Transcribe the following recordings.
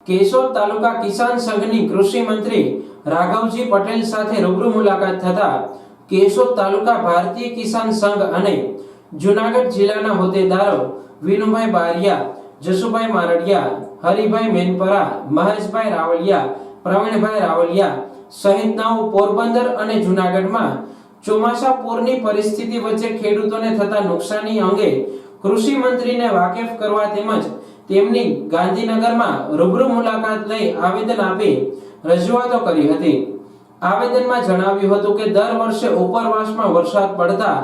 કેશોદ તાલુકા કિસાન સંઘની કૃષિ મંત્રી રાઘવજી પટેલ સાથે રૂબરૂ મુલાકાત થતા કેશોદ તાલુકા ભારતીય કિસાન સંઘ અને જૂનાગઢ જિલ્લાના હોદ્દેદારો વિનુભાઈ બારિયા, જસુભાઈ મારડિયા, હરિભાઈ મેનપરા, મહેશભાઈ રાવલિયા, પ્રવીણભાઈ રાવલિયા સહિતનાઓ પોરબંદર અને જૂનાગઢમાં ચોમાસા પૂરની પરિસ્થિતિ વચ્ચે ખેડૂતોને થતા નુકસાની અંગે કૃષિ મંત્રીને વાકેફ કરવા તેમજ તેમની ગાંધીનગરમાં રૂબરૂ મુલાકાત લઈ આવેદન આપી રજૂઆતો કરી હતી। આવેદનમાં જણાવ્યું હતું કે દર વર્ષે ઉપરવાસમાં વરસાદ પડતા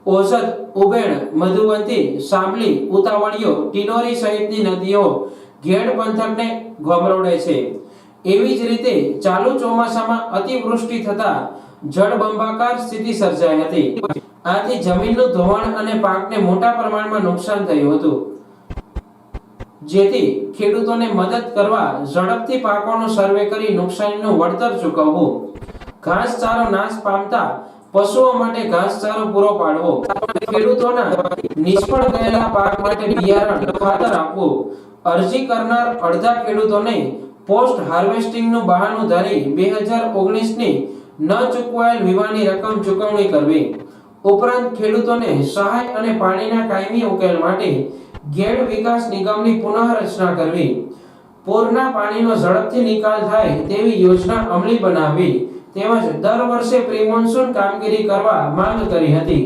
ઓઝત, ઉબેણ, મધુવંતી, સાંભલી, ઉતાવળિયો, ટીનોરી સહિતની નદીઓ ઘેડ પંથકને ગમરોડે છે। એવી જ રીતે ચાલુ ચોમાસામાં અતિવૃષ્ટિ થતા જળબંબાકાર સ્થિતિ સર્જાઈ હતી। આથી જમીનનું ધોવાણ અને પાકને મોટા પ્રમાણમાં નુકસાન થયું હતું, જેથી ખેડૂતોને મદદ કરવા ઝડપથી પાકોનો સર્વે કરી નુકસાનીનું વળતર ચૂકવવું, ઘાસચારો નાશ પામતા પશુઓ માટે ઘાસચારો પૂરો પાડવો, ખેડૂતોના નિષ્ફળ ગયેલા પાક માટે બિયારણ, ખાતર આપવું, અરજી કરનાર અડધા ખેડૂતોને પોસ્ટ હાર્વેસ્ટિંગનું બહાનું ધરી 2019ની ન ચૂકવાયેલ વીમાની રકમ ચૂકવણી કરવી, ઉપરાંત ખેડૂતોને સહાય અને પાણીના કાયમી ઉકેલ માટે ગેડ વિકાસ નિગમની પુનઃરચના કરવી, પૂરના પાણીનો ઝડપથી નિકાલ થાય તેવી યોજના અમલી બનાવવી તેમજ દર વર્ષે પ્રી મોન્સૂન કામગીરી કરવા માંગ કરી હતી।